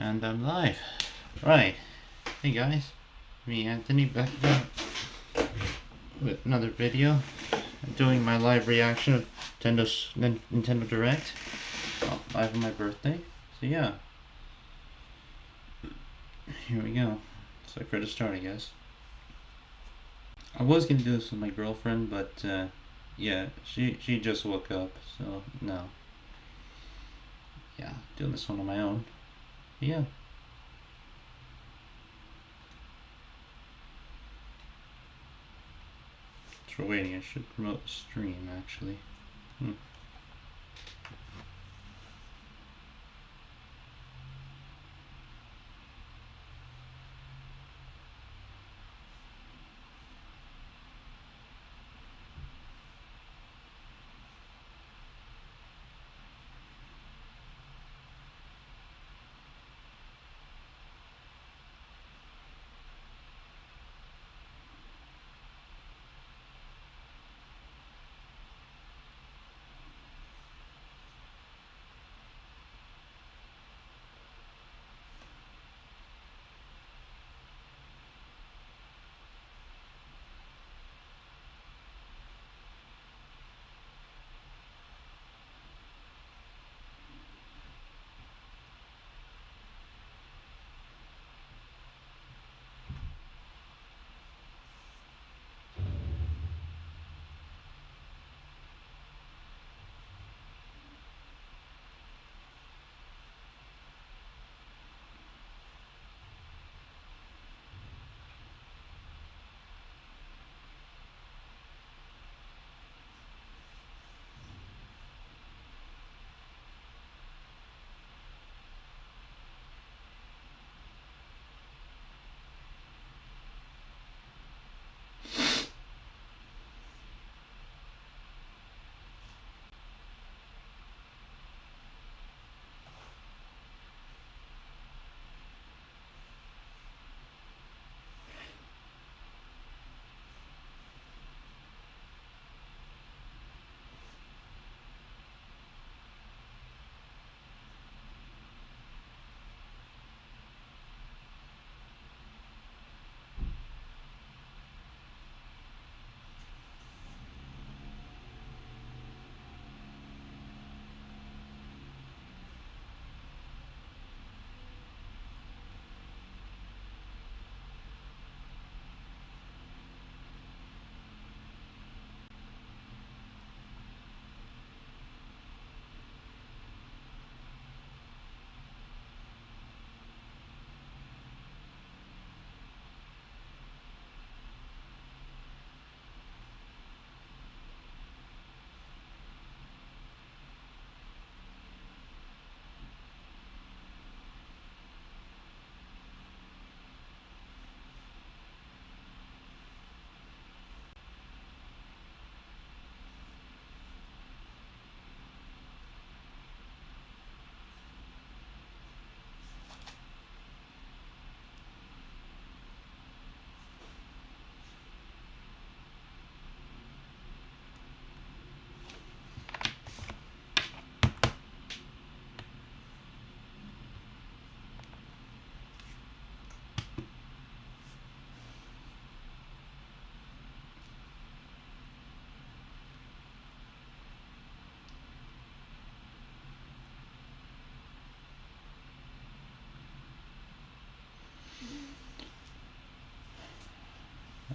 And I'm live. Right. Hey guys, me Anthony back again with another video. I'm doing my live reaction of Nintendo Direct. Live on my birthday. So yeah. Here we go. So for the start, I guess. I was gonna do this with my girlfriend, but yeah, she just woke up, so no. Yeah, doing this one on my own. Yeah. For waiting, I should promote the stream actually.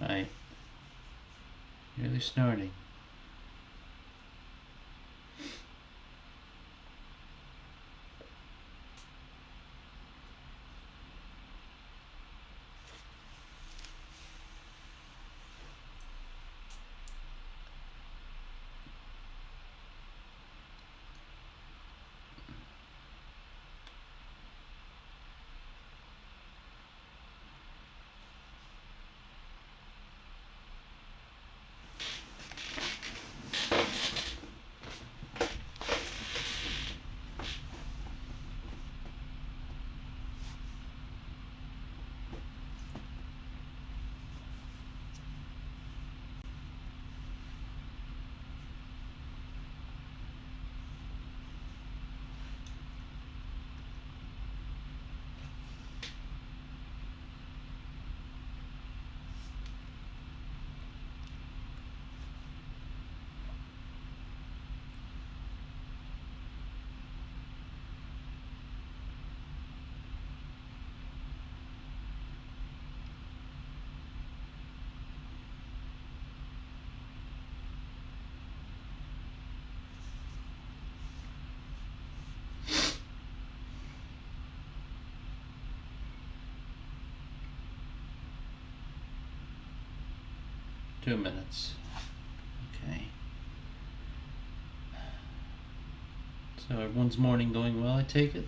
Right. Really starting. 2 minutes. Okay. So everyone's morning going well, I take it?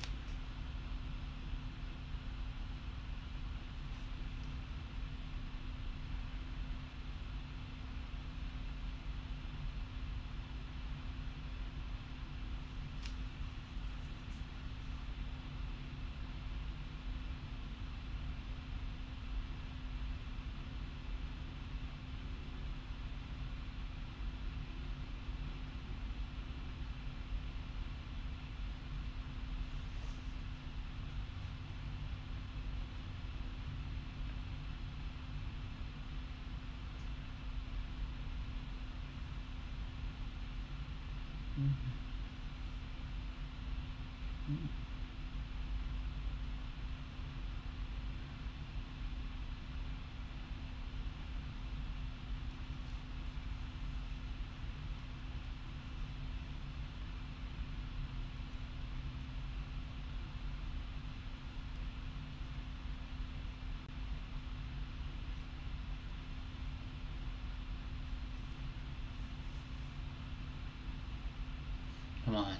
Come on,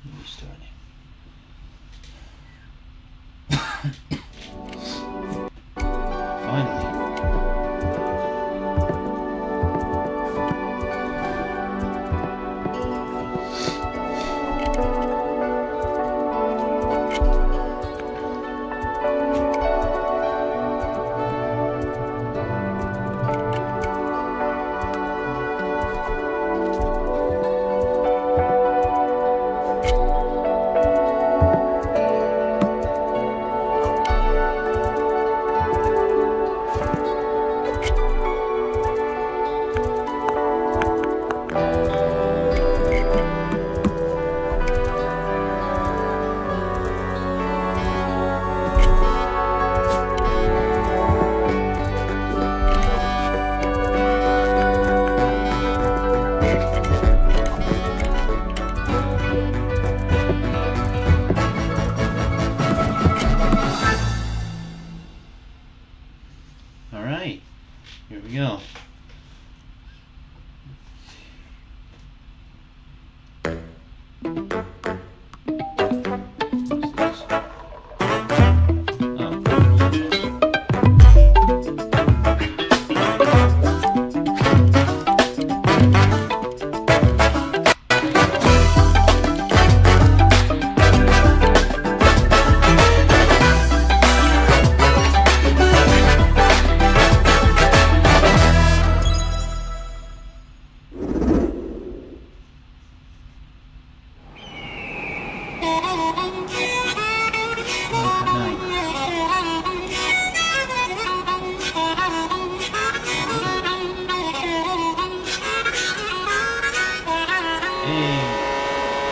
you're starting. Finally. Alright, here we go.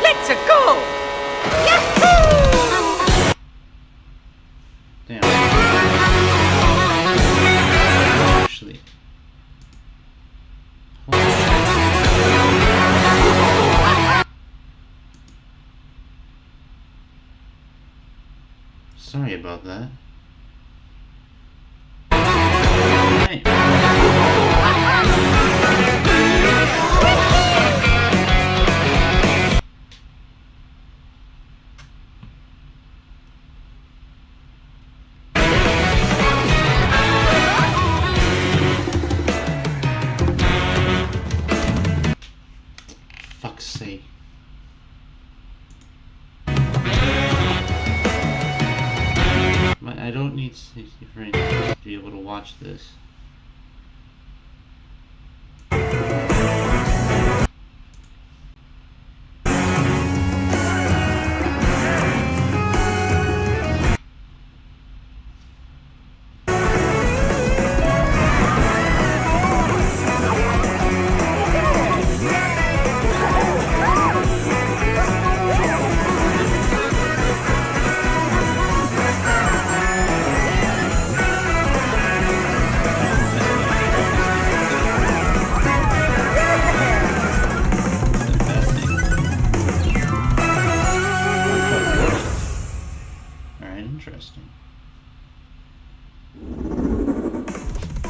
Let's go! Yahoo! Damn. Actually. Sorry about that. Right. Fuck's sake. I don't need safety frames to be able to watch this.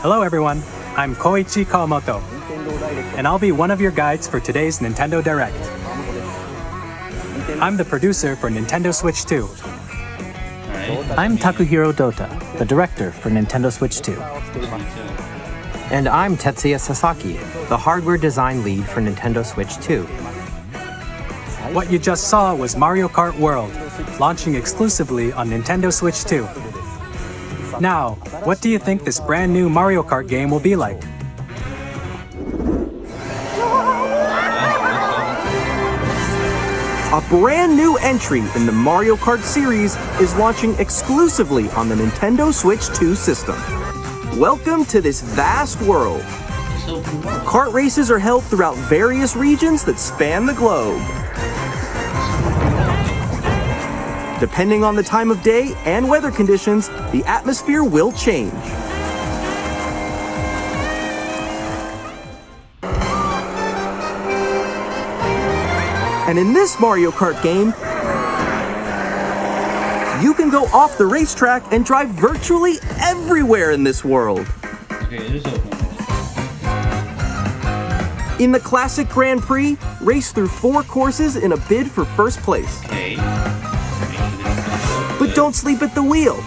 Hello, everyone. I'm Koichi Kawamoto, and I'll be one of your guides for today's Nintendo Direct. I'm the producer for Nintendo Switch 2. I'm Takuhiro Dota, the director for Nintendo Switch 2. And I'm Tetsuya Sasaki, the hardware design lead for Nintendo Switch 2. What you just saw was Mario Kart World, launching exclusively on Nintendo Switch 2. Now, what do you think this brand new Mario Kart game will be like? A brand new entry in the Mario Kart series is launching exclusively on the Nintendo Switch 2 system. Welcome to this vast world. Kart races are held throughout various regions that span the globe. Depending on the time of day and weather conditions, the atmosphere will change. And in this Mario Kart game, you can go off the racetrack and drive virtually everywhere in this world. Okay, it is open. In the classic Grand Prix, race through 4 courses in a bid for first place. Okay. But don't sleep at the wheel.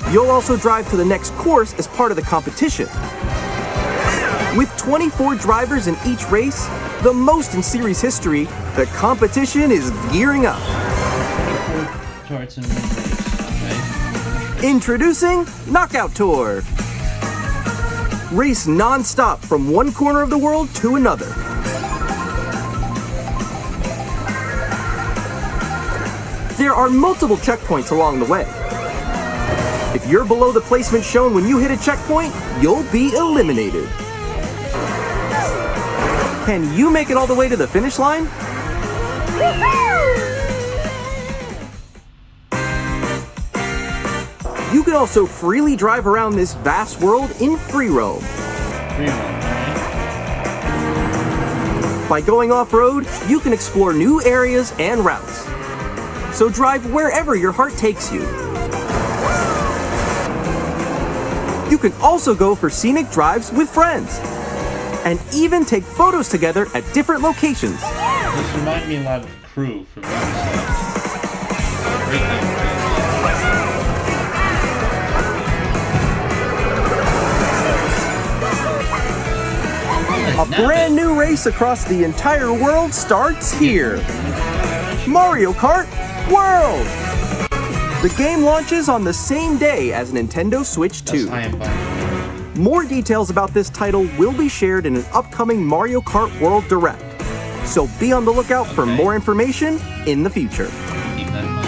You'll also drive to the next course as part of the competition. With 24 drivers in each race, the most in series history, the competition is gearing up. Charts and okay. Introducing Knockout Tour. Race non-stop from one corner of the world to another. There are multiple checkpoints along the way. If you're below the placement shown when you hit a checkpoint, you'll be eliminated. Can you make it all the way to the finish line? You can also freely drive around this vast world in free roam. By going off-road, you can explore new areas and routes. So drive wherever your heart takes you. You can also go for scenic drives with friends, and even take photos together at different locations. This reminds me a lot of Crew from A brand new race across the entire world starts here. Mario Kart World! The game launches on the same day as Nintendo Switch 2. More details about this title will be shared in an upcoming Mario Kart World Direct. So be on the lookout for more information in the future. Keep that in mind.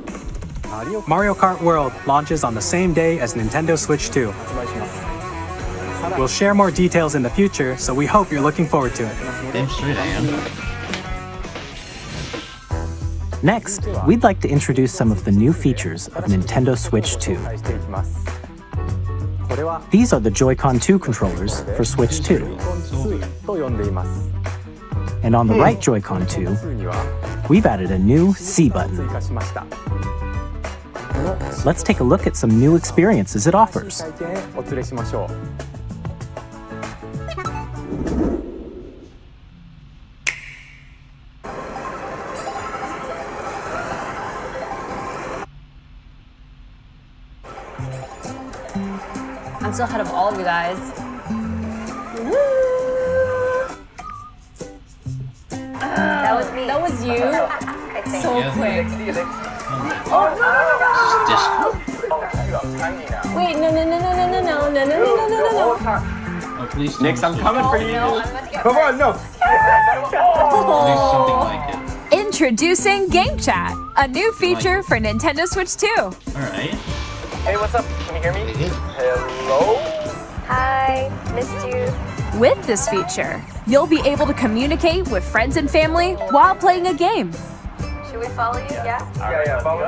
Thanks. Mario Kart World launches on the same day as Nintendo Switch 2. We'll share more details in the future, so we hope you're looking forward to it. Damn straight I am. Next, we'd like to introduce some of the new features of Nintendo Switch 2. These are the Joy-Con 2 controllers for Switch 2. And on the right Joy-Con 2, we've added a new C button. Let's take a look at some new experiences it offers. I'm still ahead of all of you guys. Woo! That was me. That was you. So quick. Oh no! Wait, no! Oh, please. Nix, I'm coming for you. Come on, no. At least something like it. Introducing Game Chat, a new feature for Nintendo Switch 2. Alright. Hey, what's up? Can you hear me? Hello? Hi, missed you. With this feature, you'll be able to communicate with friends and family while playing a game. Should we follow you? Yeah? Yeah, follow me.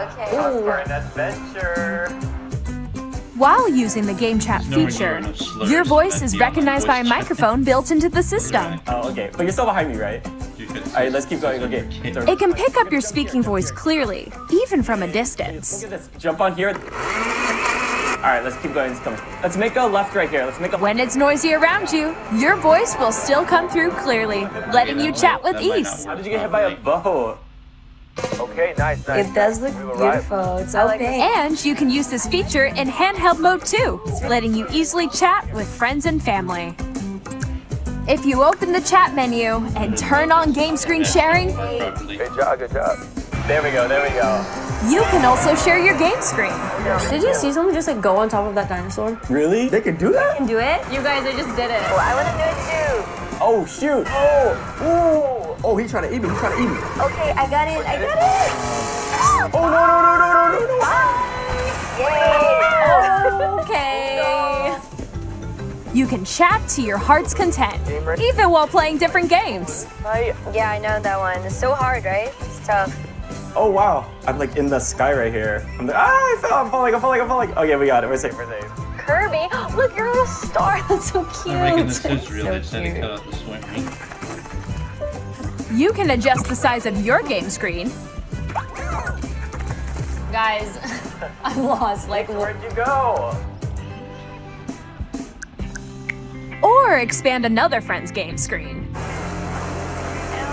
Okay. Time for an adventure. While using the Game Chat feature, your voice is recognized by a microphone built into the system. Oh, okay. But you're still behind me, right? Alright, let's keep going. Okay. It can pick up your speaking voice clearly, even from a distance. Look at this. Jump on here. right, let's keep going. Let's make a left right here. Let's make a. When it's noisy around you, your voice will still come through clearly, letting you chat with ease. How did you get hit by a boat? Okay, nice. It does look beautiful. It's so big. And you can use this feature in handheld mode too, letting you easily chat with friends and family. If you open the chat menu and turn on game screen sharing, Good job. There we go. you can also share your game screen. Did you see someone just like go on top of that dinosaur? Really? They can do that? Do it? You guys, I just did it. I want to do it too. Oh, shoot. Oh, he's trying to eat me. Okay, I got it. Oh, no. Okay. You can chat to your heart's content, even while playing different games. Yeah, I know that one. It's so hard, right? It's tough. Oh, wow. I'm like in the sky right here. I'm like, I fell. I'm falling. Okay, we got it. We're safe. Kirby, look, you're on a star. That's so cute. I'm making this is real. They said to cut out the swimming. You can adjust the size of your game screen. Guys, I'm lost. Like, Where'd you go? Or expand another friend's game screen.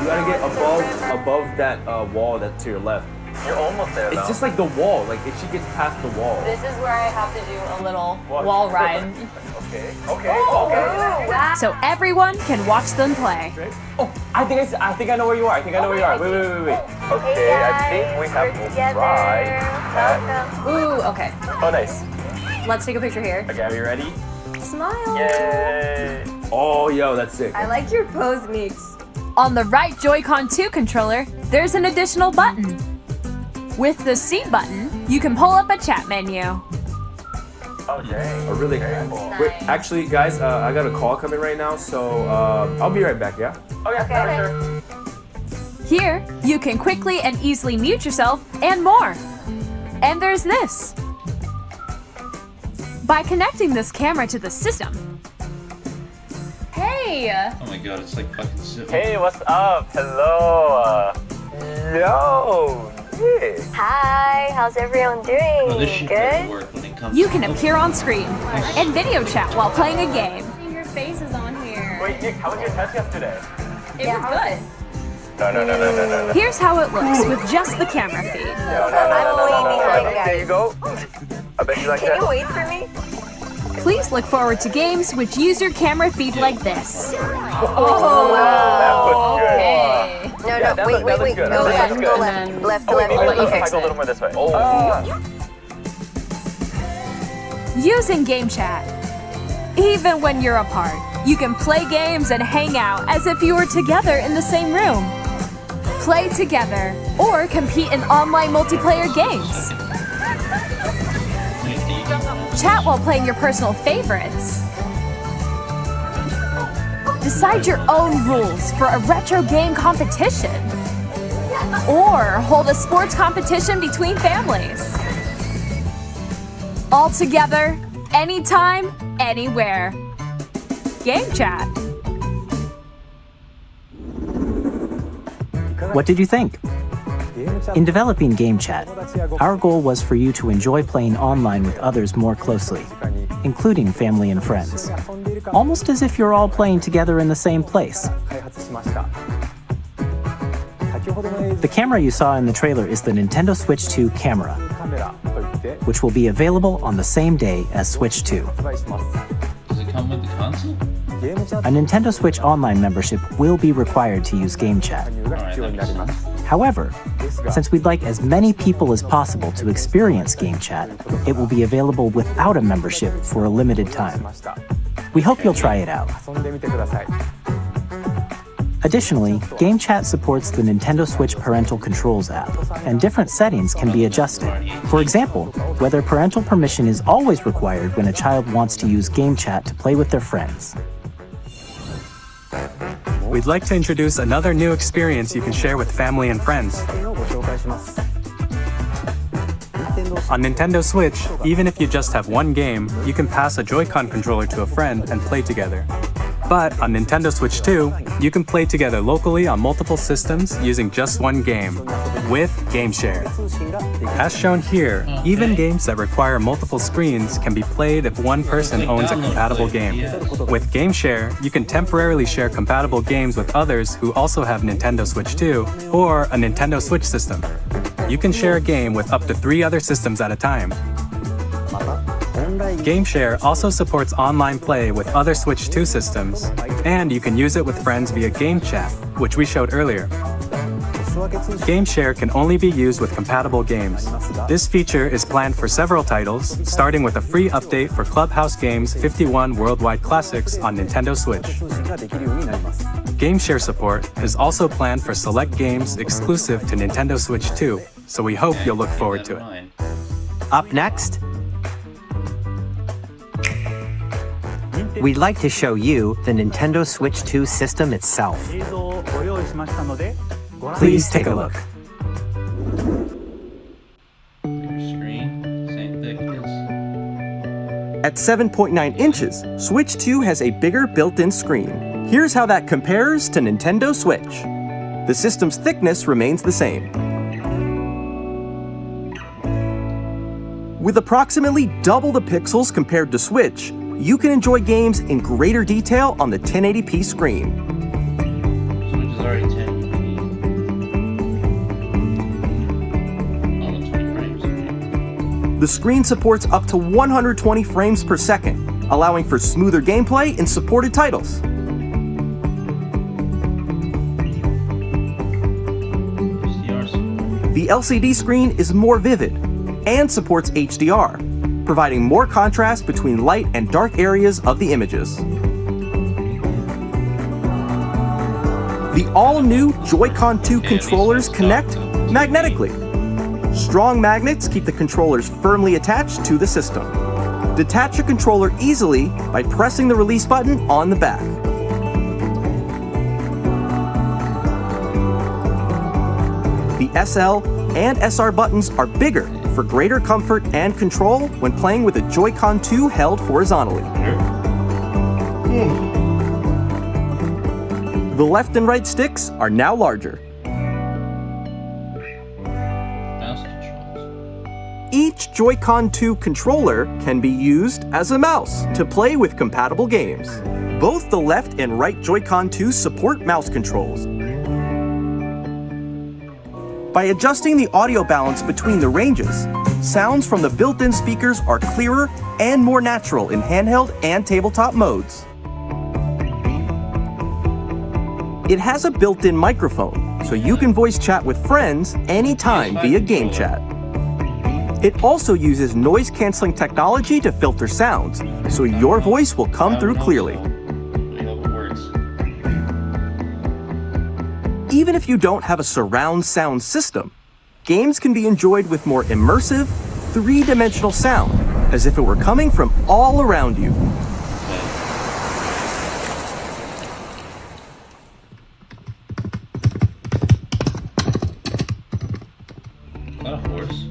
You gotta get above that wall that's to your left. You're almost there, It's just like the wall. Like, if she gets past the wall. this is where I have to do a little wall ride. Okay. Wow. So everyone can watch them play. Oh, I think I know where you are. Wait. Hey guys, we have we're together. Welcome. Ooh, okay. Oh, nice. Let's take a picture here. Okay, are you ready? Smile. Yay! Oh, yo, that's sick. I like your pose, Meeks. On the right Joy-Con 2 controller, there's an additional button. With the C button, you can pull up a chat menu. Oh, dang. Oh, really? Wait, actually, guys, I got a call coming right now, so I'll be right back, yeah? Okay, sure. Here, you can quickly and easily mute yourself and more. And there's this. By connecting this camera to the system, Hey! Oh my god, it's like fucking silly. Hey, what's up? Hello. Yo. Yeah. Hi, how's everyone doing? Oh, this shit doesn't Good? work when it comes you to can appear on screen and video chat while playing a game. Your face is on here. Wait, Nick, how was your test yesterday? It was good. No. Here's how it looks with just the camera feed. I'm way behind, guys. There you go. I bet you like Can you wait for me? Please look forward to games which use your camera feed like this. That was good. Okay. No, wait. good. Go That left, was go good. left. Left. Oh, wait, Okay. let's go a little more this way. Using Game Chat. Even when you're apart, you can play games and hang out as if you were together in the same room. Play together or compete in online multiplayer games. Chat while playing your personal favorites. Decide your own rules for a retro game competition. Or hold a sports competition between families. All together, anytime, anywhere. Game Chat. What did you think? In developing Game Chat, our goal was for you to enjoy playing online with others more closely, including family and friends, almost as if you're all playing together in the same place. The camera you saw in the trailer is the Nintendo Switch 2 camera, which will be available on the same day as Switch 2. Does it come with the console? A Nintendo Switch Online membership will be required to use Game Chat. Alright, that makes sense. However, since we'd like as many people as possible to experience Game Chat, it will be available without a membership for a limited time. We hope you'll try it out. Additionally, Game Chat supports the Nintendo Switch Parental Controls app, and different settings can be adjusted. For example, whether parental permission is always required when a child wants to use Game Chat to play with their friends. We'd like to introduce another new experience you can share with family and friends. On Nintendo Switch, even if you just have one game, you can pass a Joy-Con controller to a friend and play together. But on Nintendo Switch 2, you can play together locally on multiple systems using just one game. with GameShare. As shown here, even games that require multiple screens can be played if one person owns a compatible game. With GameShare, you can temporarily share compatible games with others who also have Nintendo Switch 2 or a Nintendo Switch system. You can share a game with up to 3 other systems at a time. GameShare also supports online play with other Switch 2 systems, and you can use it with friends via Game Chat, which we showed earlier. GameShare can only be used with compatible games. This feature is planned for several titles, starting with a free update for Clubhouse Games 51 Worldwide Classics on Nintendo Switch. GameShare support is also planned for select games exclusive to Nintendo Switch 2, so we hope you'll look forward to it. Up next, we'd like to show you the Nintendo Switch 2 system itself. Please take a look. At 7.9 inches, Switch 2 has a bigger built-in screen. Here's how that compares to Nintendo Switch. The system's thickness remains the same. With approximately double the pixels compared to Switch, you can enjoy games in greater detail on the 1080p screen. Switch is already 1080p. Almost 20 frames. The screen supports up to 120 frames per second, allowing for smoother gameplay in supported titles. The LCD screen is more vivid and supports HDR, providing more contrast between light and dark areas of the images. The all-new Joy-Con 2 controllers connect magnetically. Strong magnets keep the controllers firmly attached to the system. Detach a controller easily by pressing the release button on the back. The SL and SR buttons are bigger for greater comfort and control when playing with a Joy-Con 2 held horizontally. The left and right sticks are now larger. Each Joy-Con 2 controller can be used as a mouse to play with compatible games. Both the left and right Joy-Con 2 support mouse controls. By adjusting the audio balance between the ranges, sounds from the built-in speakers are clearer and more natural in handheld and tabletop modes. It has a built-in microphone, so you can voice chat with friends anytime via Game Chat. It also uses noise-canceling technology to filter sounds, so your voice will come through clearly. Even if you don't have a surround sound system, games can be enjoyed with more immersive, three-dimensional sound, as if it were coming from all around you. Is that a horse?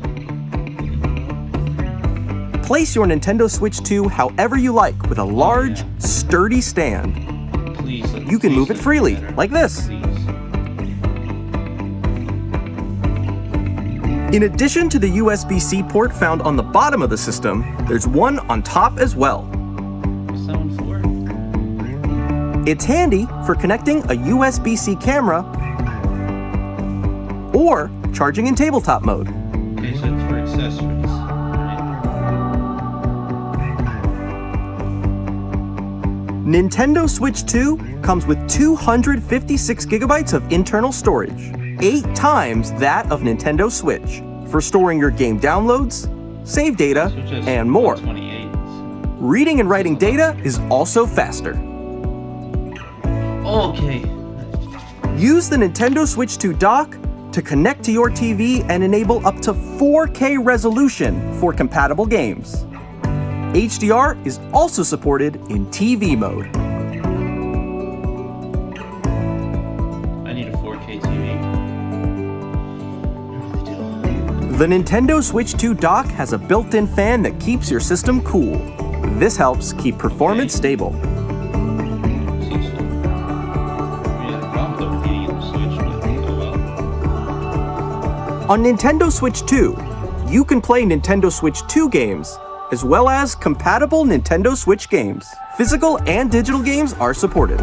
Place your Nintendo Switch 2 however you like with a large, sturdy stand. You can move it freely, like this. In addition to the USB-C port found on the bottom of the system, there's one on top as well. What's that one for? It's handy for connecting a USB-C camera or charging in tabletop mode. Okay, so it's for accessories. Nintendo Switch 2 comes with 256 gigabytes of internal storage, 8 times that of Nintendo Switch, for storing your game downloads, save data, and more. Reading and writing data is also faster. Okay. Use the Nintendo Switch 2 dock to connect to your TV and enable up to 4K resolution for compatible games. HDR is also supported in TV mode. I need a 4K TV. The Nintendo Switch 2 dock has a built-in fan that keeps your system cool. This helps keep performance stable. On Nintendo Switch 2, you can play Nintendo Switch 2 games, as well as compatible Nintendo Switch games. Physical and digital games are supported.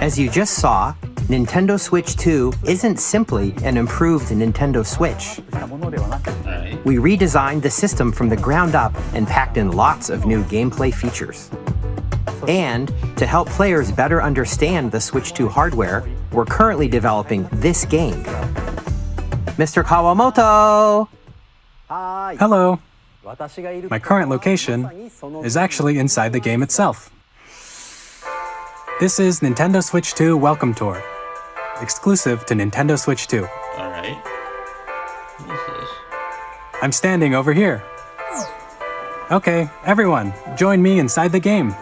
As you just saw, Nintendo Switch 2 isn't simply an improved Nintendo Switch. We redesigned the system from the ground up and packed in lots of new gameplay features. And to help players better understand the Switch 2 hardware, we're currently developing this game. Mr. Kawamoto! Hello. My current location is actually inside the game itself. This is Nintendo Switch 2 Welcome Tour, exclusive to Nintendo Switch 2. Alright. What is this? I'm standing over here. Okay, everyone, join me inside the game.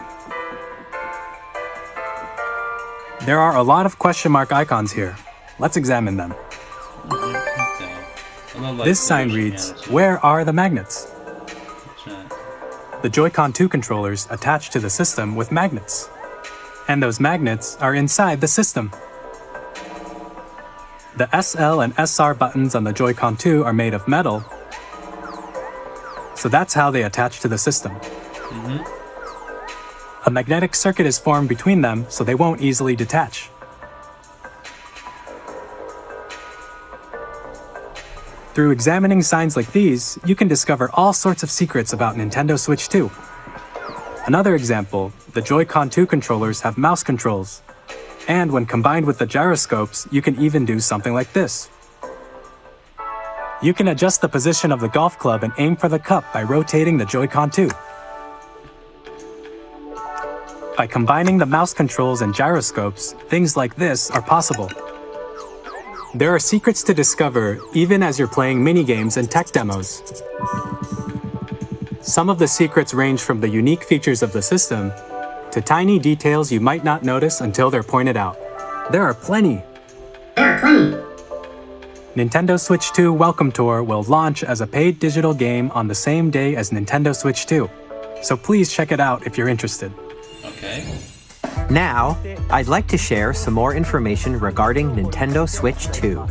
There are a lot of question mark icons here. Let's examine them. This sign reads, "Where are the magnets?" The Joy-Con 2 controllers attach to the system with magnets. And those magnets are inside the system. The SL and SR buttons on the Joy-Con 2 are made of metal, so that's how they attach to the system. A magnetic circuit is formed between them, so they won't easily detach. Through examining signs like these, you can discover all sorts of secrets about Nintendo Switch 2. Another example, the Joy-Con 2 controllers have mouse controls. And when combined with the gyroscopes, you can even do something like this. You can adjust the position of the golf club and aim for the cup by rotating the Joy-Con 2. By combining the mouse controls and gyroscopes, things like this are possible. There are secrets to discover even as you're playing minigames and tech demos. Some of the secrets range from the unique features of the system to tiny details you might not notice until they're pointed out. There are plenty. Nintendo Switch 2 Welcome Tour will launch as a paid digital game on the same day as Nintendo Switch 2, so please check it out if you're interested. Okay. Now, I'd like to share some more information regarding Nintendo Switch 2.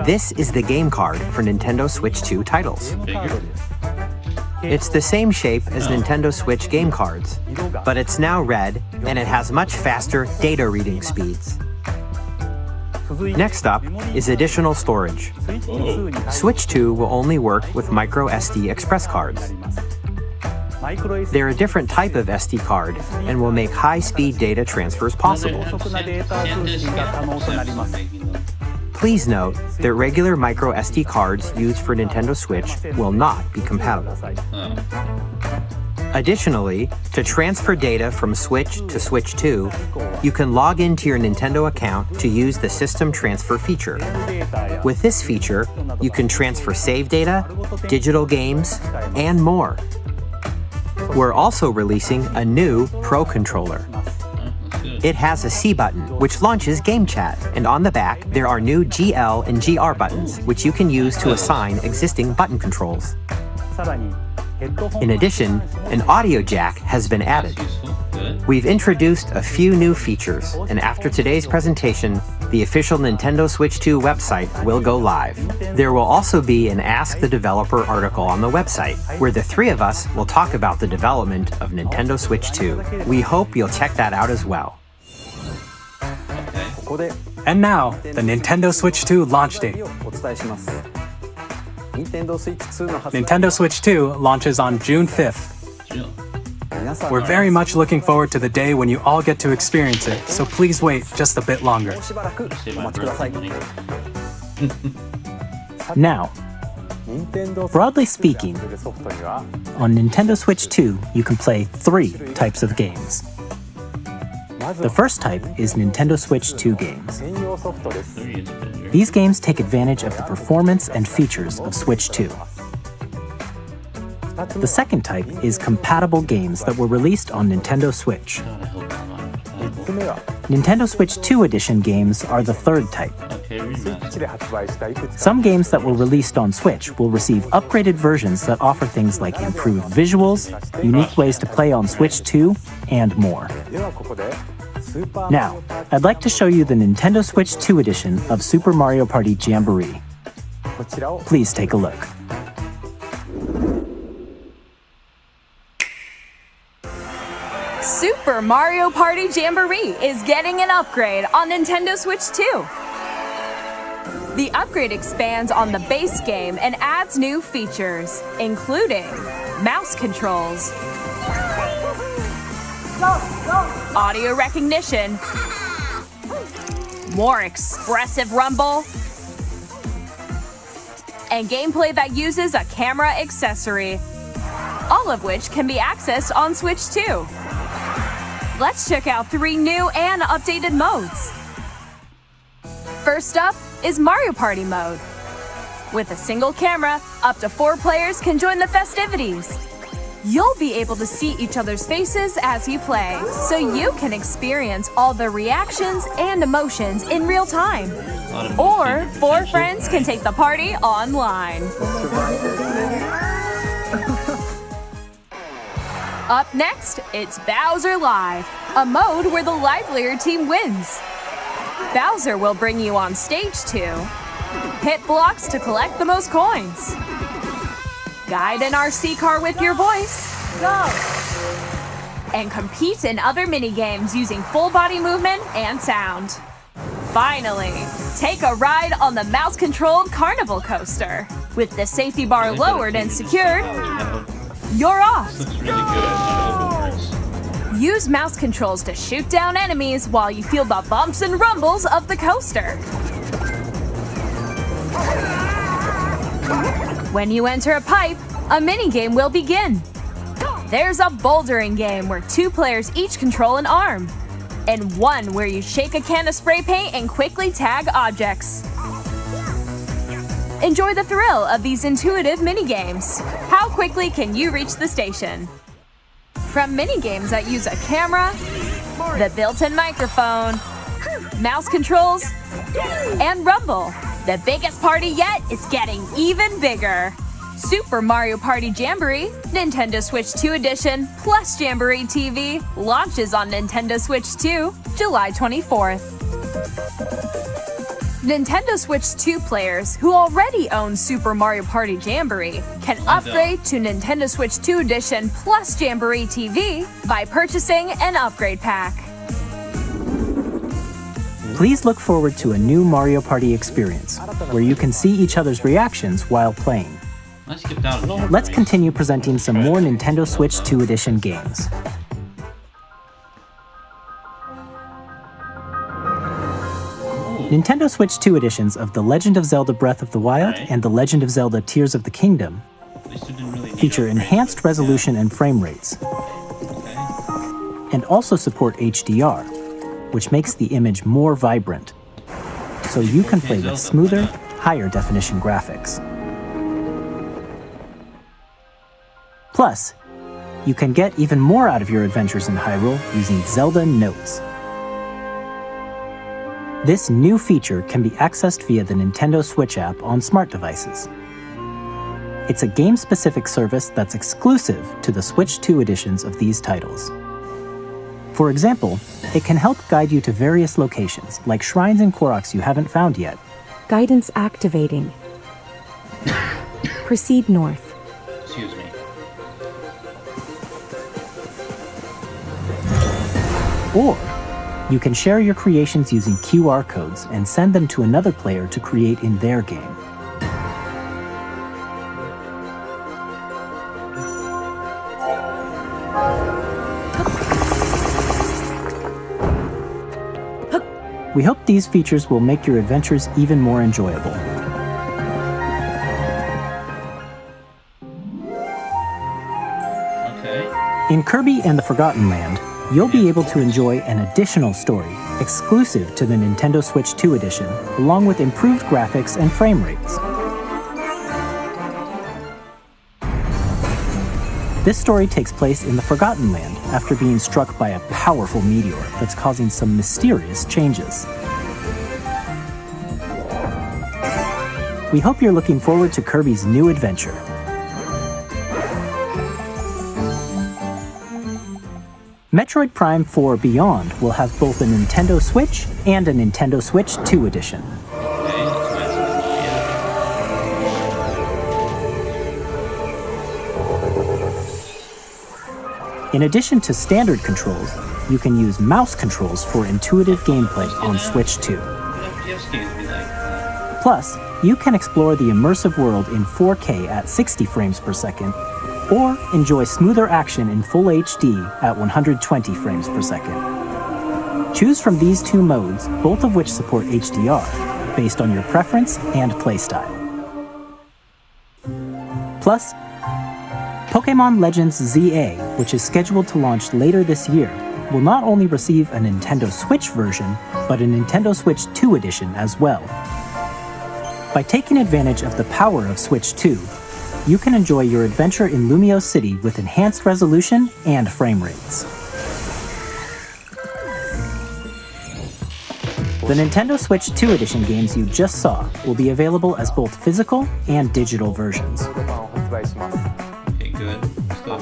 This is the game card for Nintendo Switch 2 titles. Bigger. It's the same shape as Nintendo Switch game cards, but it's now red and it has much faster data reading speeds. Next up is additional storage. Switch 2 will only work with micro SD express cards. They're a different type of SD card and will make high-speed data transfers possible. Please note that regular micro SD cards used for Nintendo Switch will not be compatible. Additionally, to transfer data from Switch to Switch 2, you can log into your Nintendo account to use the System Transfer feature. With this feature, you can transfer save data, digital games, and more. We're also releasing a new Pro Controller. It has a C button, which launches Game Chat, and on the back, there are new GL and GR buttons, which you can use to assign existing button controls. In addition, an audio jack has been added. We've introduced a few new features, and after today's presentation, the official Nintendo Switch 2 website will go live. There will also be an Ask the Developer article on the website, where the three of us will talk about the development of Nintendo Switch 2. We hope you'll check that out as well. And now, the Nintendo Switch 2 launch date. Nintendo Switch 2 launches on June 5th. We're very much looking forward to the day when you all get to experience it, so please wait just a bit longer. Now, broadly speaking, on Nintendo Switch 2, you can play 3 types of games. The first type is Nintendo Switch 2 games. These games take advantage of the performance and features of Switch 2. The second type is compatible games that were released on Nintendo Switch. Nintendo Switch 2 edition games are the third type. Okay, remaster. Some games that were released on Switch will receive upgraded versions that offer things like improved visuals, unique ways to play on Switch 2, and more. Now, I'd like to show you the Nintendo Switch 2 edition of Super Mario Party Jamboree. Please take a look. Super Mario Party Jamboree is getting an upgrade on Nintendo Switch 2. The upgrade expands on the base game and adds new features, including mouse controls, audio recognition, more expressive rumble, and gameplay that uses a camera accessory, all of which can be accessed on Switch 2. Let's check out 3 new and updated modes. First up is Mario Party mode. With a single camera, up to 4 players can join the festivities. You'll be able to see each other's faces as you play, so you can experience all the reactions and emotions in real time. Or 4 friends can take the party online. Up next, it's Bowser Live, a mode where the livelier team wins. Bowser will bring you on stage to hit blocks to collect the most coins, guide an RC car with your voice, and compete in other mini-games using full body movement and sound. Finally, take a ride on the mouse-controlled carnival coaster. With the safety bar lowered and secured, you're off! Looks really good. Use mouse controls to shoot down enemies while you feel the bumps and rumbles of the coaster. When you enter a pipe, a minigame will begin. There's a bouldering game where 2 players each control an arm, and one where you shake a can of spray paint and quickly tag objects. Enjoy the thrill of these intuitive minigames. How quickly can you reach the station? From minigames that use a camera, the built-in microphone, mouse controls, and rumble, the biggest party yet is getting even bigger. Super Mario Party Jamboree, Nintendo Switch 2 Edition, plus Jamboree TV launches on Nintendo Switch 2, July 24th. Nintendo Switch 2 players who already own Super Mario Party Jamboree can upgrade to Nintendo Switch 2 Edition plus Jamboree TV by purchasing an upgrade pack. Please look forward to a new Mario Party experience, where you can see each other's reactions while playing. Let's continue presenting some more Nintendo Switch 2 Edition games. Nintendo Switch 2 editions of The Legend of Zelda Breath of the Wild and The Legend of Zelda Tears of the Kingdom feature enhanced resolution and frame rates, and also support HDR, which makes the image more vibrant, so you can play with smoother, higher definition graphics. Plus, you can get even more out of your adventures in Hyrule using Zelda Notes. This new feature can be accessed via the Nintendo Switch app on smart devices. It's a game-specific service that's exclusive to the Switch 2 editions of these titles. For example, it can help guide you to various locations, like shrines and Koroks you haven't found yet. Guidance activating. Proceed north. Excuse me. Or you can share your creations using QR codes and send them to another player to create in their game. We hope these features will make your adventures even more enjoyable. Okay. In Kirby and the Forgotten Land, you'll be able to enjoy an additional story exclusive to the Nintendo Switch 2 edition, along with improved graphics and frame rates. This story takes place in the Forgotten Land after being struck by a powerful meteor that's causing some mysterious changes. We hope you're looking forward to Kirby's new adventure. Metroid Prime 4 Beyond will have both a Nintendo Switch and a Nintendo Switch 2 edition. In addition to standard controls, you can use mouse controls for intuitive gameplay on Switch 2. Plus, you can explore the immersive world in 4K at 60 frames per second, or enjoy smoother action in Full HD at 120 frames per second. Choose from these two modes, both of which support HDR, based on your preference and playstyle. Plus, Pokémon Legends ZA, which is scheduled to launch later this year, will not only receive a Nintendo Switch version, but a Nintendo Switch 2 edition as well. By taking advantage of the power of Switch 2, you can enjoy your adventure in Lumio City with enhanced resolution and frame rates. The Nintendo Switch 2 edition games you just saw will be available as both physical and digital versions.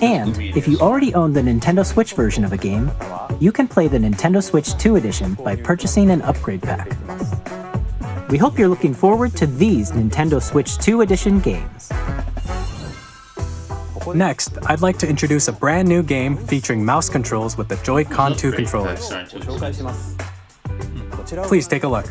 And if you already own the Nintendo Switch version of a game, you can play the Nintendo Switch 2 edition by purchasing an upgrade pack. We hope you're looking forward to these Nintendo Switch 2 edition games. Next, I'd like to introduce a brand new game featuring mouse controls with the Joy-Con 2 controllers. Please take a look.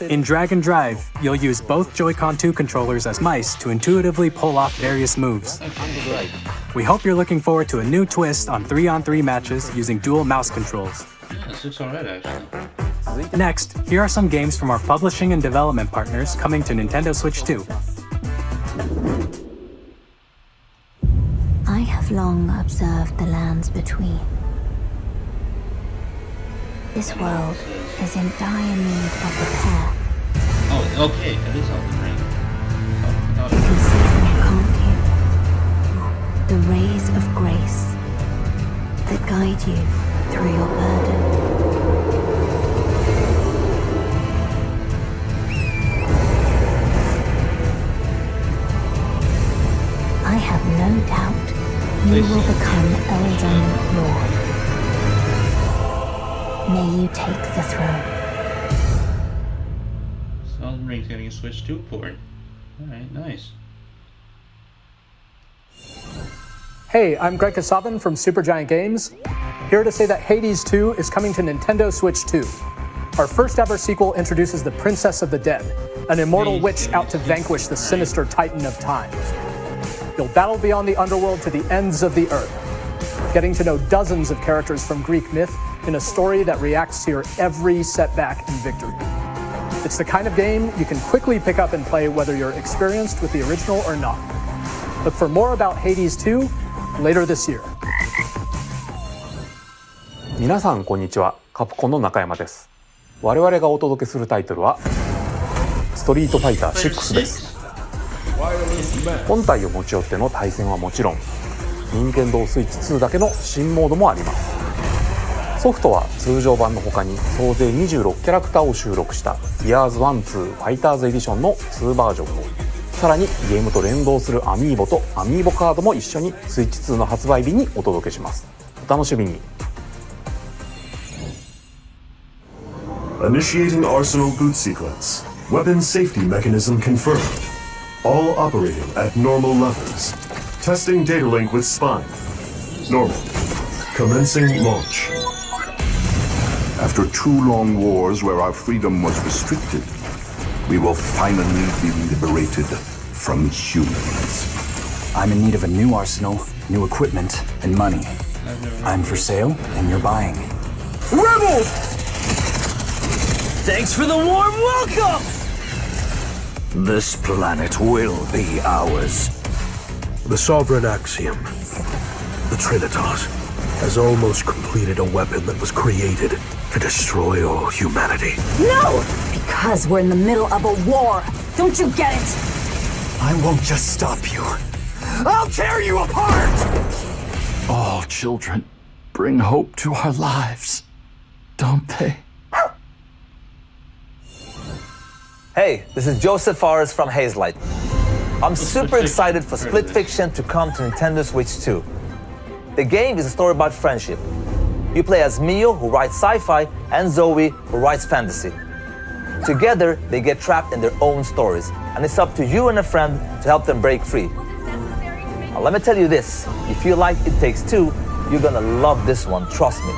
In Drag and Drive, you'll use both Joy-Con 2 controllers as mice to intuitively pull off various moves. We hope you're looking forward to a new twist on 3-on-3 matches using dual mouse controls. Yeah, this looks alright, actually. Next, here are some games from our publishing and development partners coming to Nintendo Switch 2. I have long observed the lands between. This world is in dire need of repair. Oh, okay, it is Elden Ring. You can see them, can't you? The rays of grace that guide you through your burden. I have no doubt you will become Elden Lord. May you take the throne. So Elden Ring's getting a Switch 2 port. Alright, nice. Hey, I'm Greg Kasabin from Supergiant Games, here to say that Hades 2 is coming to Nintendo Switch 2. Our first ever sequel introduces the Princess of the Dead, an immortal witch out to vanquish the sinister Titan of Time. You'll battle beyond the underworld to the ends of the earth, getting to know dozens of characters from Greek myth in a story that reacts to your every setback and victory. It's the kind of game you can quickly pick up and play whether you're experienced with the original or not. Look for more about Hades 2 later this year. 皆さんこんにちは、カプコンの中山です。我々がお届けするタイトルはストリートファイター6です。本体を持ち寄っての対戦はもちろん、任天堂スイッチ2だけの新モードもあります。ソフトは通常版の他に総勢26キャラクターを収録した Years 1-2 ファイターズエディションの2バージョンを、さらにゲームと連動するアミーボとアミーボカードも一緒にスイッチ2の発売日にお届けします。お楽しみに。Initiating Arsenal boot sequence. Weapon safety mechanism confirmed. All operating at normal levels. Testing data link with spine. Normal. Commencing launch. After 2 long wars where our freedom was restricted, we will finally be liberated from humans. I'm in need of a new arsenal, new equipment, and money. I'm for sale, and you're buying. Rebels! Thanks for the warm welcome! This planet will be ours. The Sovereign Axiom, the Trinitas, has almost completed a weapon that was created to destroy all humanity. No! Because we're in the middle of a war. Don't you get it? I won't just stop you. I'll tear you apart! All children bring hope to our lives, don't they? Hey, this is Joseph Alvarez from Hazelight. I'm super excited for Split Fiction to come to Nintendo Switch 2. The game is a story about friendship. You play as Mio, who writes sci-fi, and Zoe, who writes fantasy. Together, they get trapped in their own stories, and it's up to you and a friend to help them break free. Now, let me tell you this, if you like It Takes Two, you're gonna love this one, trust me.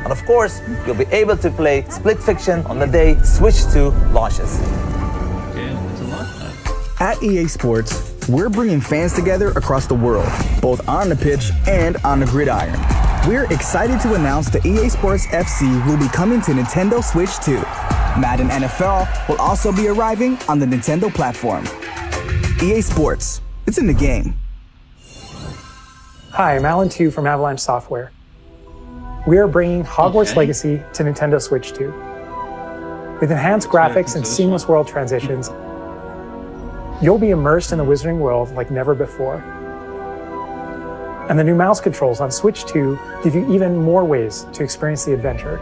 And of course, you'll be able to play Split Fiction on the day Switch 2 launches. At EA Sports, we're bringing fans together across the world, both on the pitch and on the gridiron. We're excited to announce that EA Sports FC will be coming to Nintendo Switch 2. Madden NFL will also be arriving on the Nintendo platform. EA Sports, it's in the game. Hi, I'm Alan Tu from Avalanche Software. We are bringing Hogwarts Legacy to Nintendo Switch 2. With enhanced graphics and seamless world transitions, you'll be immersed in the wizarding world like never before. And the new mouse controls on Switch 2 give you even more ways to experience the adventure.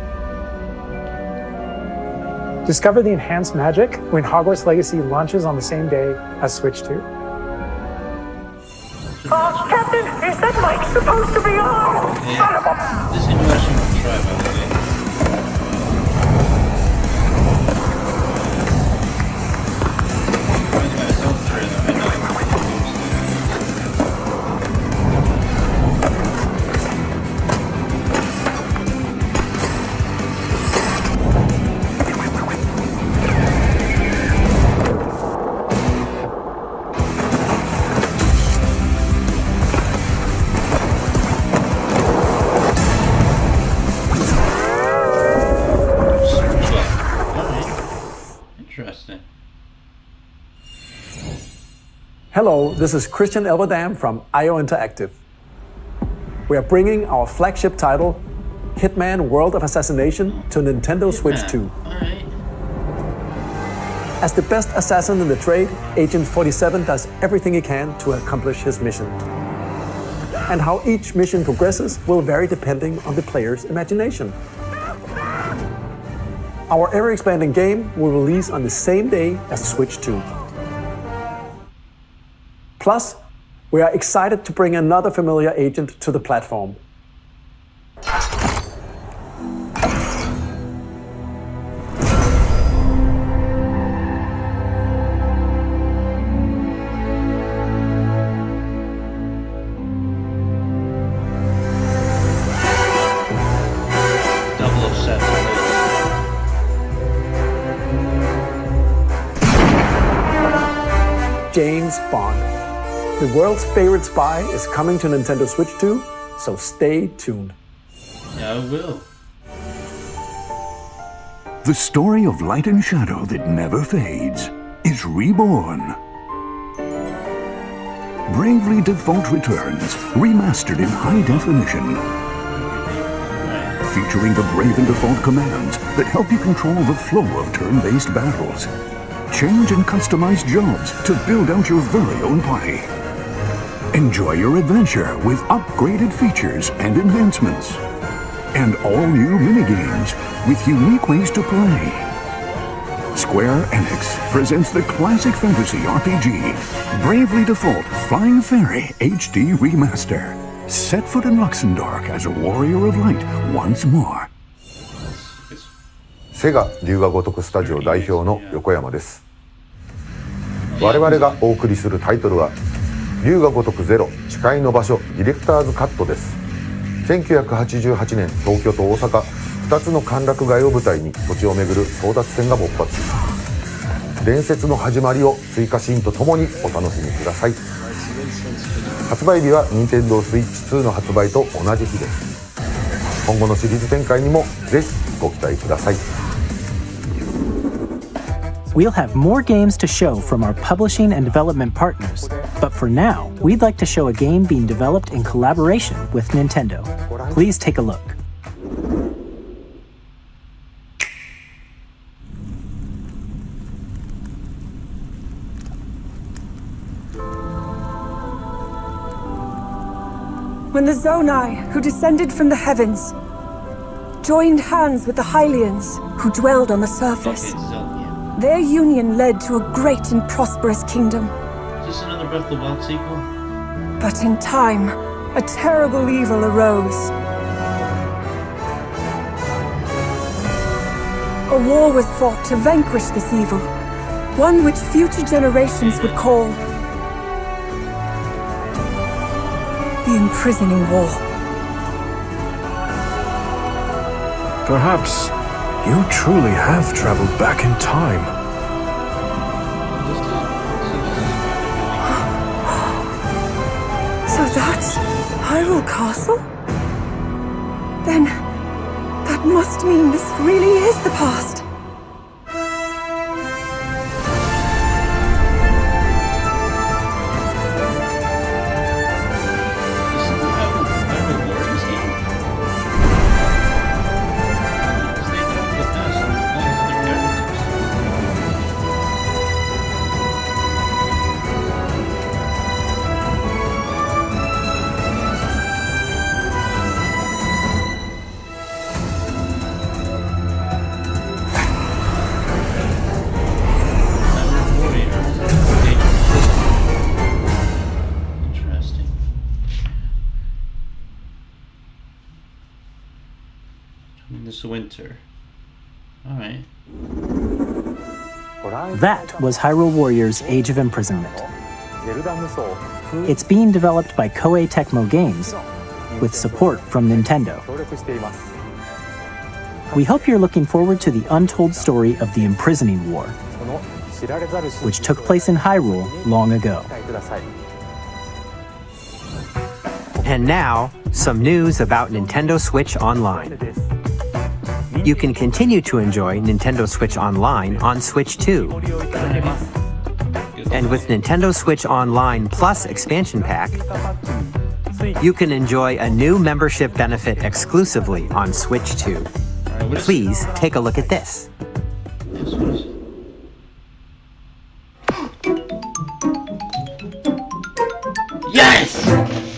Discover the enhanced magic when Hogwarts Legacy launches on the same day as Switch 2. Captain, is that mic supposed to be on? Son of a... This introduction will try, by the way. Hello, this is Christian Elverdam from IO Interactive. We are bringing our flagship title, Hitman World of Assassination, to Nintendo Switch 2. As the best assassin in the trade, Agent 47 does everything he can to accomplish his mission. And how each mission progresses will vary depending on the player's imagination. Our ever-expanding game will release on the same day as Switch 2. Plus, we are excited to bring another familiar agent to the platform. James Bond. The world's favorite spy is coming to Nintendo Switch 2, so stay tuned. Yeah, I will. The story of light and shadow that never fades is reborn. Bravely Default returns, remastered in high definition. featuring the Brave and Default commands that help you control the flow of turn-based battles. Change and customize jobs to build out your very own party. Enjoy your adventure with upgraded features and enhancements. And all new minigames with unique ways to play. Square Enix presents the classic fantasy RPG, Bravely Default Flying Fairy HD Remaster. Set foot in Luxembourg as a warrior of light once more. セガ龍が如くスタジオ代表の横山です。我々がお送りするタイトルは龍が如くゼロ誓いの場所ディレクターズカットです。1988年東京と大阪2つの歓楽街を舞台に土地をめぐる争奪戦が勃発。伝説の始まりを追加シーンとともにお楽しみください。発売日は Nintendo Switch 2の発売と同じ日です。今後のシリーズ展開にもぜひご期待ください。We'll have more games to show from our publishing and development partners, but for now, we'd like to show a game being developed in collaboration with Nintendo. Please take a look. When the Zonai, who descended from the heavens, joined hands with the Hylians, who dwelled on the surface, their union led to a great and prosperous kingdom. Is this another Breath of the Wild sequel? But in time, a terrible evil arose. A war was fought to vanquish this evil, one which future generations would call the Imprisoning War. Perhaps you truly have traveled back in time. So that's Hyrule Castle? Then that must mean this really is the past. This winter. Alright. That was Hyrule Warriors Age of Imprisonment. It's being developed by Koei Tecmo Games with support from Nintendo. We hope you're looking forward to the untold story of the Imprisoning War, which took place in Hyrule long ago. And now, some news about Nintendo Switch Online. You can continue to enjoy Nintendo Switch Online on Switch 2. And with Nintendo Switch Online Plus Expansion Pack, you can enjoy a new membership benefit exclusively on Switch 2. Please take a look at this. Yes!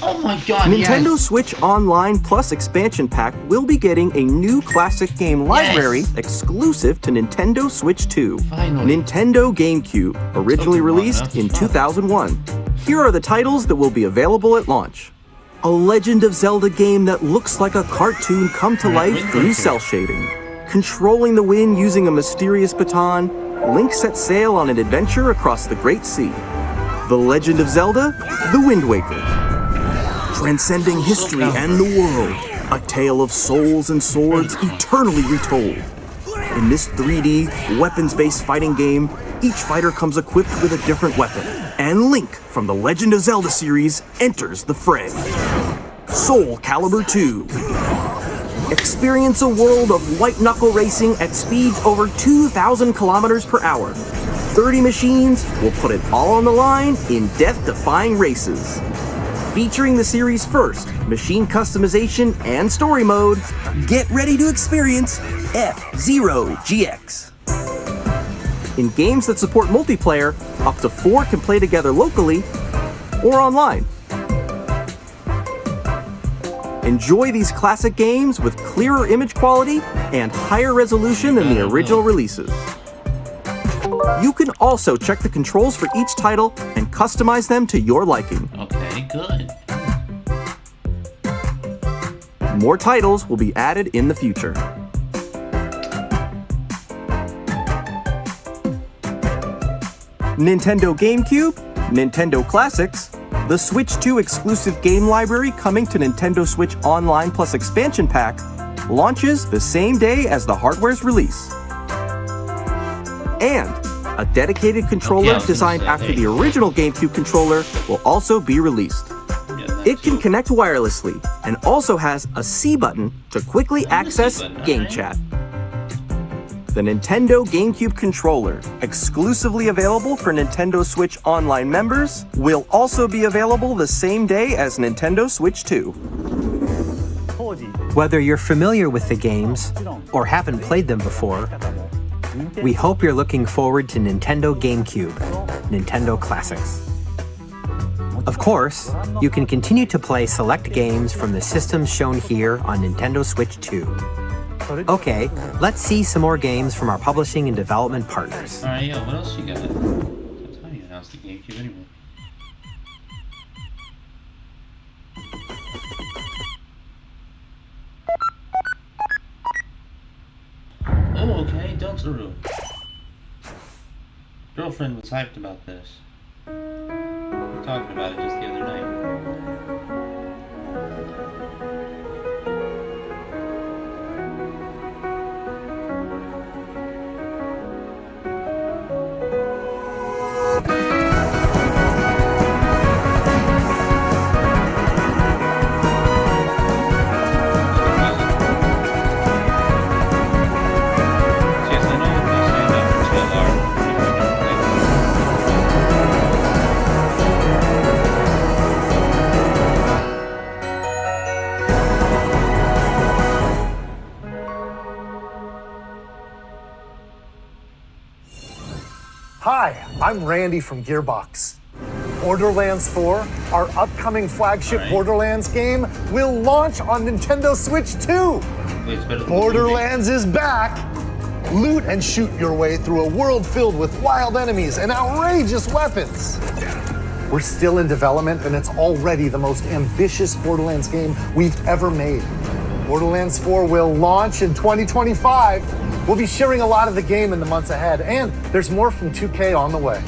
Oh my god, Nintendo yes! Switch Online Plus Expansion Pack will be getting a new classic game library exclusive to Nintendo Switch 2. Finally. Nintendo GameCube, originally released in 2001. Here are the titles that will be available at launch. A Legend of Zelda game that looks like a cartoon come to life through cell shading. Controlling the wind using a mysterious baton, Link sets sail on an adventure across the Great Sea. The Legend of Zelda, The Wind Waker. Transcending history and the world, a tale of souls and swords eternally retold. In this 3D, weapons-based fighting game, each fighter comes equipped with a different weapon, and Link from the Legend of Zelda series enters the fray. Soul Calibur 2. Experience a world of white-knuckle racing at speeds over 2,000 kilometers per hour. 30 machines will put it all on the line in death-defying races. Featuring the series' first machine customization, and story mode, get ready to experience F-Zero GX. In games that support multiplayer, up to 4 can play together locally or online. Enjoy these classic games with clearer image quality and higher resolution than the original releases. You can also check the controls for each title and customize them to your liking. Okay, good. More titles will be added in the future. Nintendo GameCube, Nintendo Classics, the Switch 2 exclusive game library coming to Nintendo Switch Online Plus Expansion Pack launches the same day as the hardware's release. And a dedicated controller designed after the original GameCube controller will also be released. It can connect wirelessly and also has a C button to quickly access game chat. The Nintendo GameCube controller, exclusively available for Nintendo Switch Online members, will also be available the same day as Nintendo Switch 2. Whether you're familiar with the games or haven't played them before, we hope you're looking forward to Nintendo GameCube, Nintendo Classics. Of course, you can continue to play select games from the systems shown here on Nintendo Switch 2. Okay, let's see some more games from our publishing and development partners. Alright, yeah, what else you got? That's how you announce the GameCube anyway. Oh, okay, Deltarune. Girlfriend was hyped about this. We were talking about it just the other night. Hi, I'm Randy from Gearbox. Borderlands 4, our upcoming flagship Borderlands game, will launch on Nintendo Switch 2. Borderlands is back. Loot and shoot your way through a world filled with wild enemies and outrageous weapons. We're still in development, and it's already the most ambitious Borderlands game we've ever made. Borderlands 4 will launch in 2025. We'll be sharing a lot of the game in the months ahead, and there's more from 2K on the way.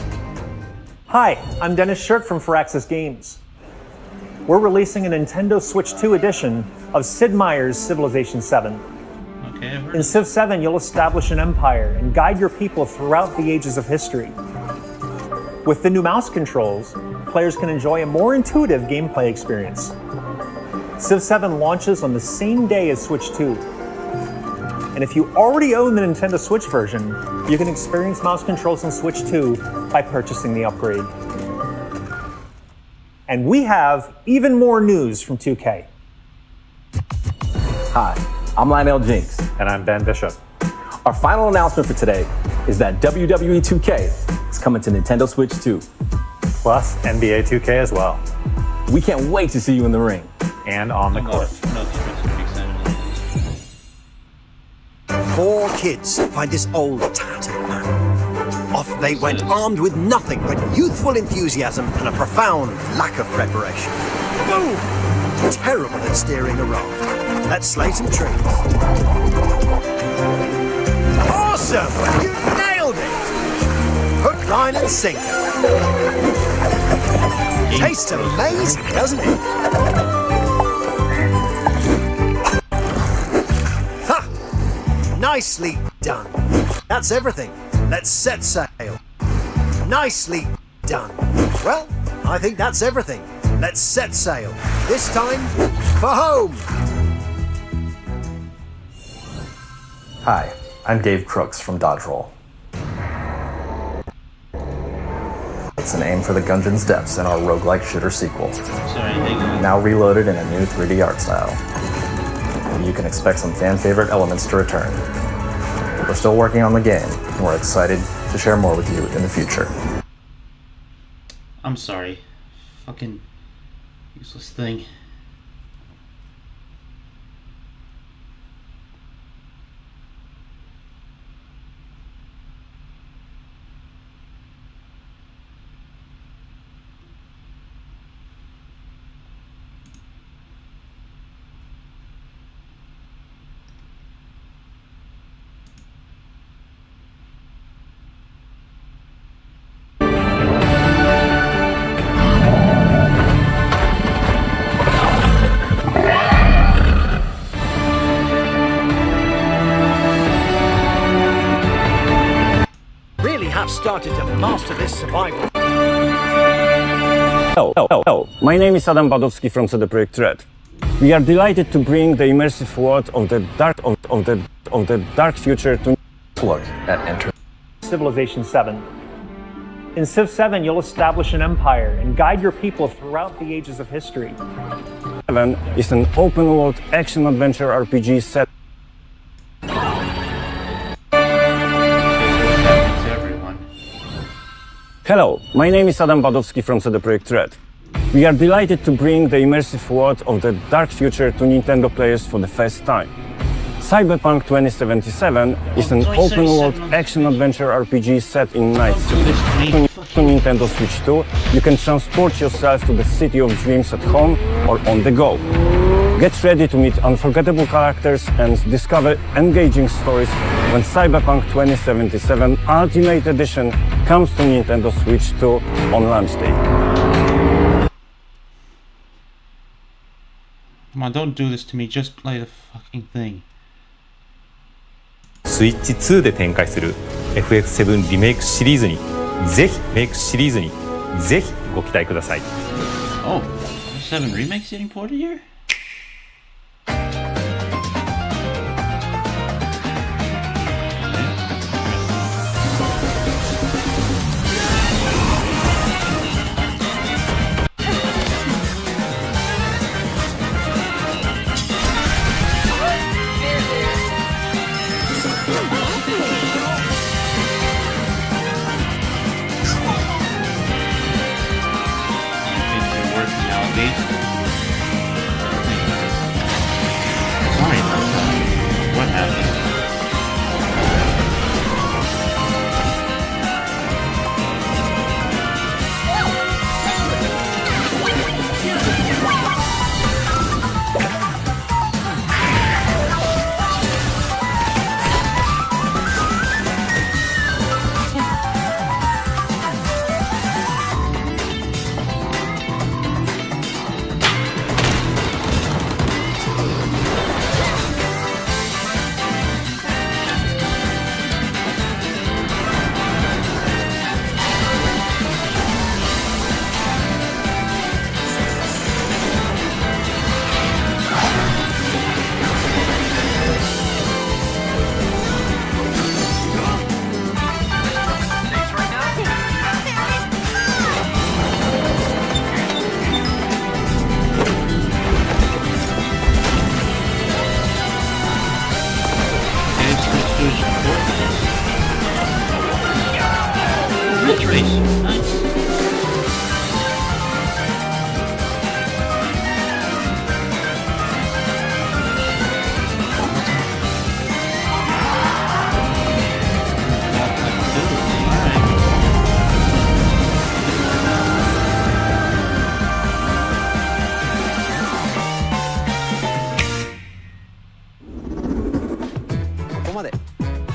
Hi, I'm Dennis Shirk from Firaxis Games. We're releasing a Nintendo Switch 2 edition of Sid Meier's Civilization 7. In Civ 7, you'll establish an empire and guide your people throughout the ages of history. With the new mouse controls, players can enjoy a more intuitive gameplay experience. Civ 7 launches on the same day as Switch 2. And if you already own the Nintendo Switch version, you can experience mouse controls in Switch 2 by purchasing the upgrade. And we have even more news from 2K. Hi, I'm Lionel Jinks. And I'm Ben Bishop. Our final announcement for today is that WWE 2K is coming to Nintendo Switch 2. Plus NBA 2K as well. We can't wait to see you in the ring. And on the court. 4 kids find this old tattered man. Off they went armed with nothing but youthful enthusiasm and a profound lack of preparation. Boom! Terrible at steering a raft. Let's slay some trees. Awesome! You nailed it! Hook, line and sinker. Tastes amazing, doesn't it? Nicely done. That's everything. Let's set sail. Nicely done. Well, I think that's everything. Let's set sail. This time, for home. Hi, I'm Dave Crooks from Dodge Roll. It's and aim for the Gungeon's depths in our roguelike shooter sequel. Now reloaded in a new 3D art style. You can expect some fan-favorite elements to return. We're still working on the game, and we're excited to share more with you in the future. I'm sorry. Fucking useless thing. Started to master this survival. Hello. My name is Adam Badowski from CD Projekt Red. We are delighted to bring the immersive world of the dark future to look at Enter Civilization 7. In Civ 7, you'll establish an empire and guide your people throughout the ages of history. 7 is an open-world action-adventure RPG set. Hello, my name is Adam Badowski from CD Projekt Red. We are delighted to bring the immersive world of the dark future to Nintendo players for the first time. Cyberpunk 2077 is an open-world action-adventure RPG set in Night City. To Nintendo Switch 2, you can transport yourself to the city of dreams at home or on the go. Get ready to meet unforgettable characters and discover engaging stories when Cyberpunk 2077 Ultimate Edition comes to Nintendo Switch 2 on launch day. Come on, don't do this to me, just play the fucking thing. スイッチ2で展開する FF7 リメイクシリーズにぜひご期待ください。Oh, 7 remakes getting ported here? What happened?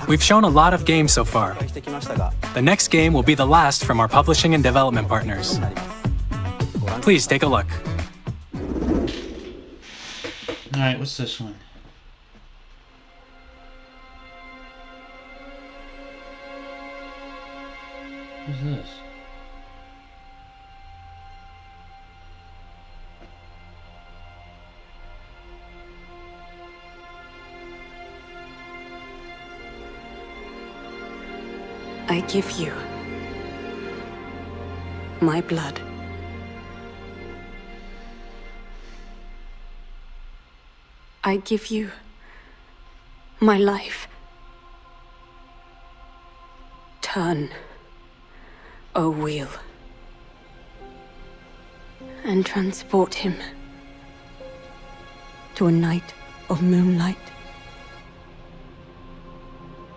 We've shown a lot of games so far. The next game will be the last from our publishing and development partners. Please take a look. Alright, what's this one? What's this? I give you my blood. I give you my life. Turn, O wheel, and transport him to a night of moonlight,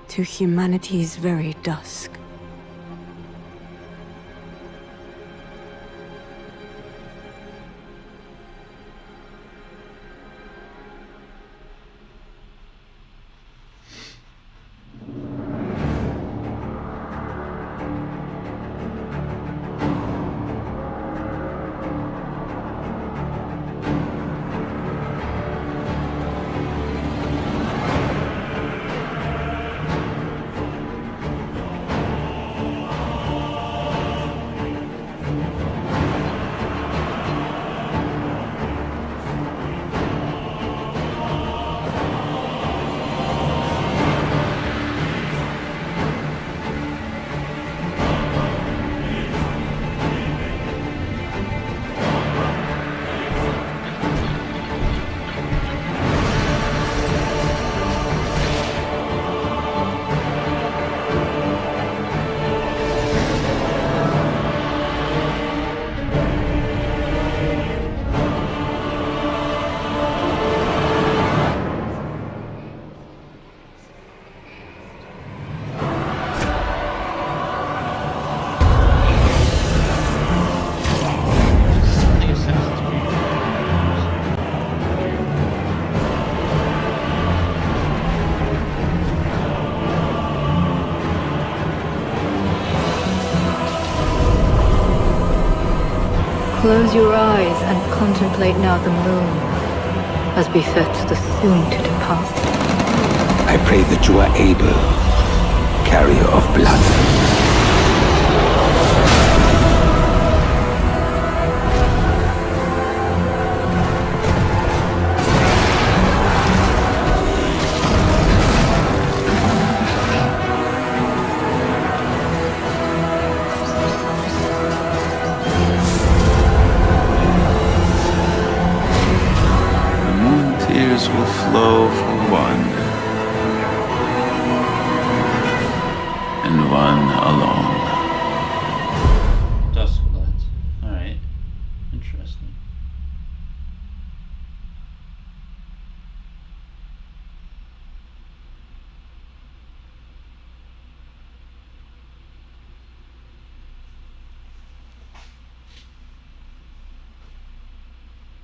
to humanity's very dusk. Close your eyes and contemplate now the moon, as befits the soon-to-depart. I pray that you are able, carrier of blood. Will flow for one, and one alone. Duskblood. Alright. Interesting.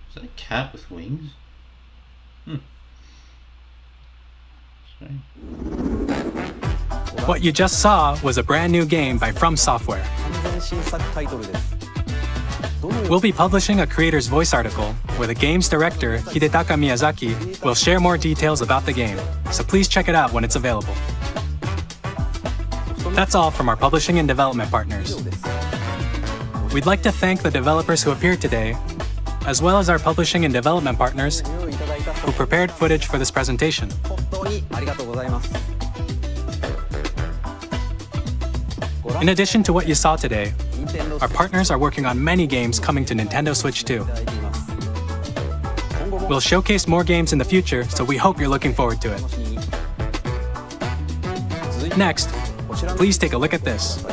Is that a cat with wings? What you just saw was a brand new game by From Software. We'll be publishing a creator's voice article where the game's director, Hidetaka Miyazaki, will share more details about the game, so please check it out when it's available. That's all from our publishing and development partners. We'd like to thank the developers who appeared today, as well as our publishing and development partners who prepared footage for this presentation. In addition to what you saw today, our partners are working on many games coming to Nintendo Switch 2. We'll showcase more games in the future, so we hope you're looking forward to it. Next, please take a look at this.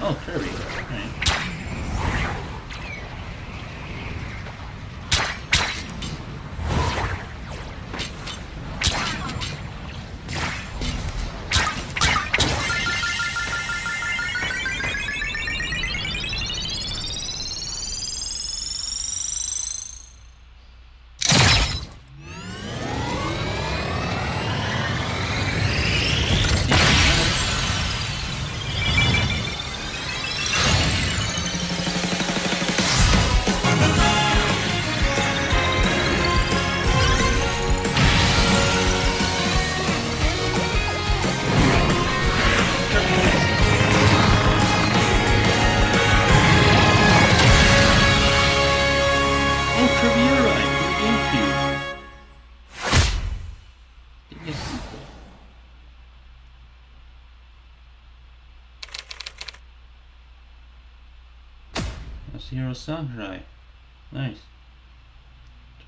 Oh, Kirby. Right. Masahiro Sakurai. Nice.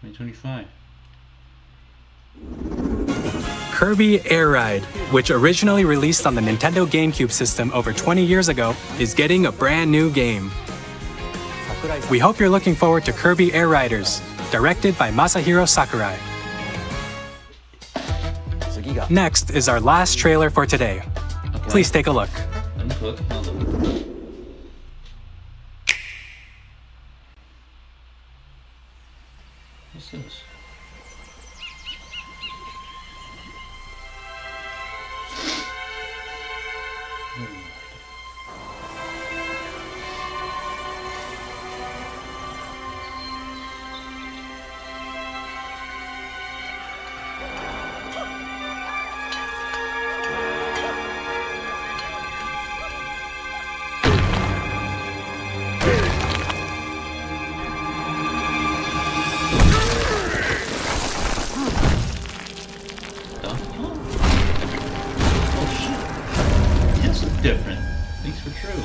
2025. Kirby Air Ride, which originally released on the Nintendo GameCube system over 20 years ago, is getting a brand new game. We hope you're looking forward to Kirby Air Riders, directed by Masahiro Sakurai. Next is our last trailer for today. Please take a look. What's this? Different. Thanks for true.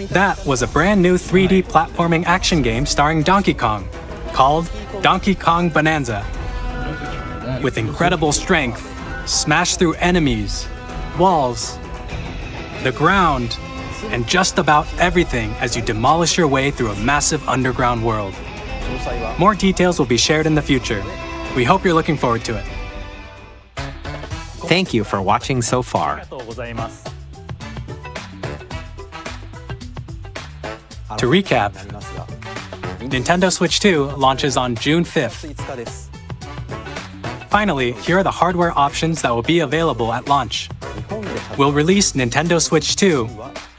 That was a brand new 3D platforming action game starring Donkey Kong, called Donkey Kong Bonanza. With incredible strength, smash through enemies, walls, the ground, and just about everything as you demolish your way through a massive underground world. More details will be shared in the future. We hope you're looking forward to it. Thank you for watching so far. To recap, Nintendo Switch 2 launches on June 5th. Finally, here are the hardware options that will be available at launch. We'll release Nintendo Switch 2,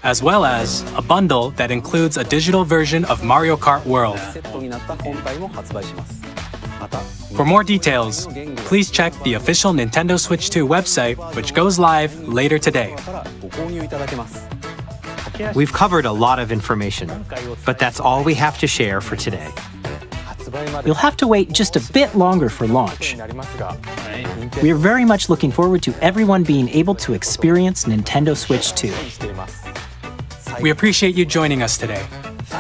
as well as a bundle that includes a digital version of Mario Kart World. For more details, please check the official Nintendo Switch 2 website, which goes live later today. We've covered a lot of information, but that's all we have to share for today. You'll have to wait just a bit longer for launch. We are very much looking forward to everyone being able to experience Nintendo Switch 2. We appreciate you joining us today.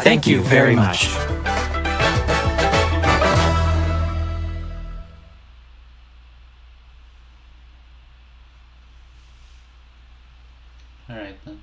Thank you very much. All right then.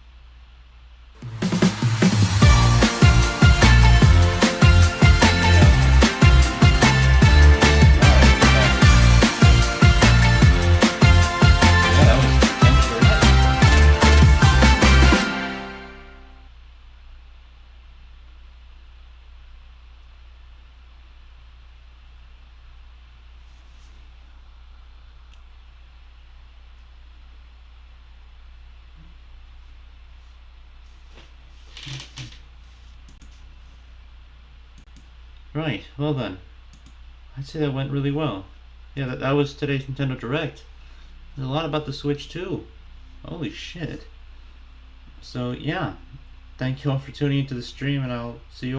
Right, well then. I'd say that went really well. Yeah, that was today's Nintendo Direct. There's a lot about the Switch too. Holy shit. So yeah, thank you all for tuning into the stream, and I'll see you